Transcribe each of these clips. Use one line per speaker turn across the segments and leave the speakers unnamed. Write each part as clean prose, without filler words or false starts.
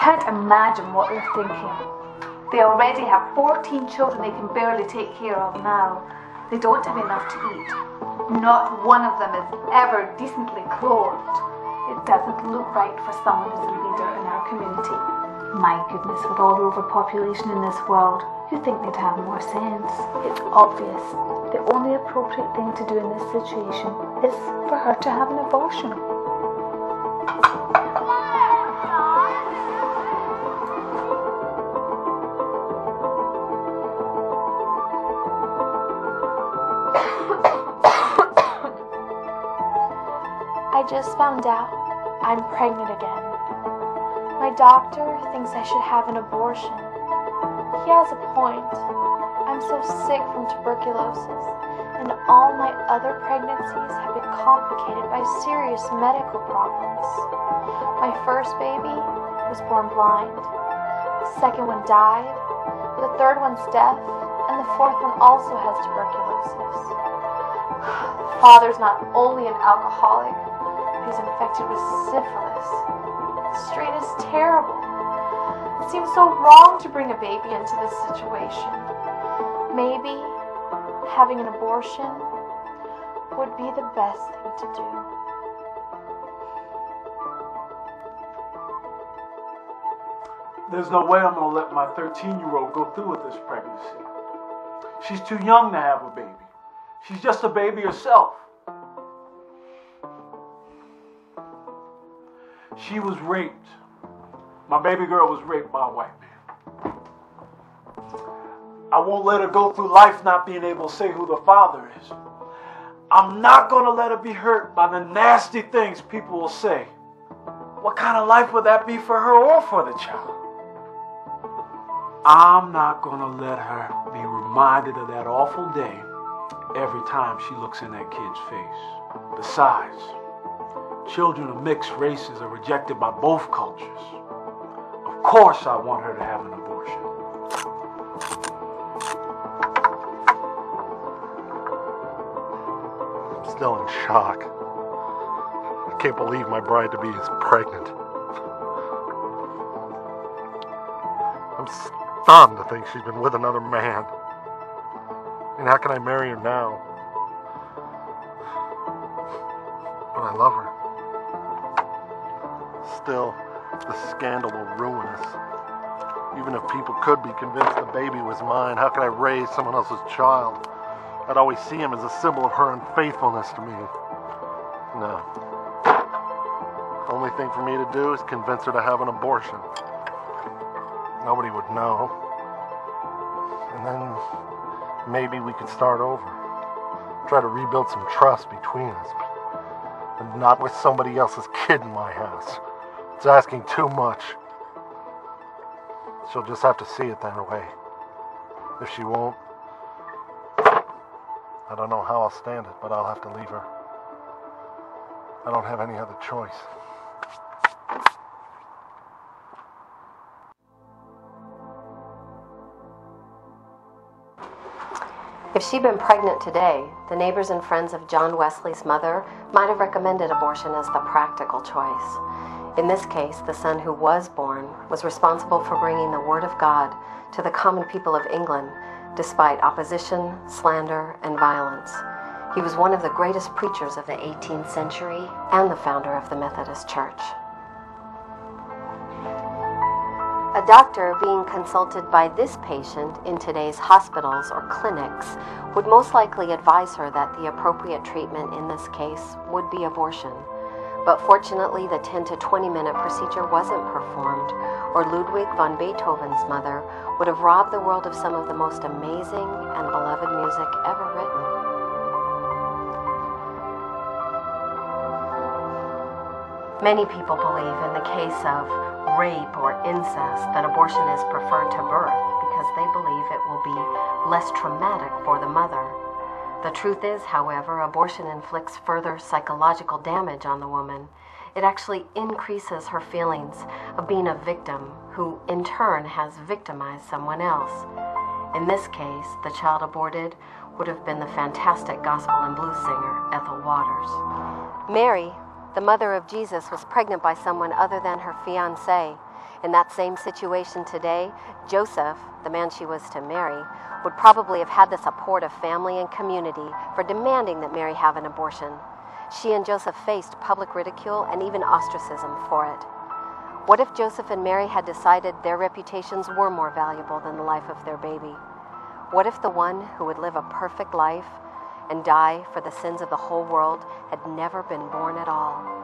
can't imagine what they're thinking. They already have 14 children they can barely take care of now. They don't have enough to eat. Not one of them is ever decently clothed. It doesn't look right for someone who's a leader in our community. My goodness, with all the overpopulation in this world, you'd think they'd have more sense. It's obvious. The only appropriate thing to do in this situation is for her to have an abortion.
I just found out I'm pregnant again. My doctor thinks I should have an abortion. He has a point. I'm so sick from tuberculosis, and all my other pregnancies have been complicated by serious medical problems. My first baby was born blind. The second one died. The third one's deaf, and the fourth one also has tuberculosis. The father's not only an alcoholic, he's infected with syphilis. The strain is terrible. It seems so wrong to bring a baby into this situation. Maybe having an abortion would be the best thing to do.
There's no way I'm going to let my 13-year-old go through with this pregnancy. She's too young to have a baby. She's just a baby herself. She was raped. My baby girl was raped by a white man. I won't let her go through life not being able to say who the father is. I'm not going to let her be hurt by the nasty things people will say. What kind of life would that be for her or for the child? I'm not going to let her be reminded of that awful day every time she looks in that kid's face. Besides, children of mixed races are rejected by both cultures. Of course I want her to have an abortion.
I'm still in shock. I can't believe my bride-to-be is pregnant. I'm stunned to think she's been with another man. And how can I marry her now? But I love her. Still, the scandal will ruin us. Even if people could be convinced the baby was mine, how could I raise someone else's child? I'd always see him as a symbol of her unfaithfulness to me. No. The only thing for me to do is convince her to have an abortion. Nobody would know. And then maybe we could start over. Try to rebuild some trust between us. And not with somebody else's kid in my house. It's asking too much. She'll just have to see it that way. If she won't, I don't know how I'll stand it, but I'll have to leave her. I don't have any other choice.
If she'd been pregnant today, the neighbors and friends of John Wesley's mother might have recommended abortion as the practical choice. In this case, the son who was born was responsible for bringing the word of God to the common people of England, despite opposition, slander, and violence. He was one of the greatest preachers of the 18th century and the founder of the Methodist Church. A doctor being consulted by this patient in today's hospitals or clinics would most likely advise her that the appropriate treatment in this case would be abortion. But fortunately, the 10 to 20 minute procedure wasn't performed, or Ludwig von Beethoven's mother would have robbed the world of some of the most amazing and beloved music ever written. Many people believe in the case of rape or incest that abortion is preferred to birth because they believe it will be less traumatic for the mother. The truth is, however, abortion inflicts further psychological damage on the woman. It actually increases her feelings of being a victim who, in turn, has victimized someone else. In this case, the child aborted would have been the fantastic gospel and blues singer, Ethel Waters. Mary, the mother of Jesus, was pregnant by someone other than her fiancé. In that same situation today, Joseph, the man she was to marry, would probably have had the support of family and community for demanding that Mary have an abortion. She and Joseph faced public ridicule and even ostracism for it. What if Joseph and Mary had decided their reputations were more valuable than the life of their baby? What if the one who would live a perfect life and die for the sins of the whole world had never been born at all?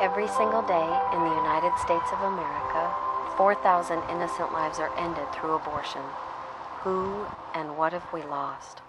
Every single day in the United States of America, 4,000 innocent lives are ended through abortion. Who and what have we lost?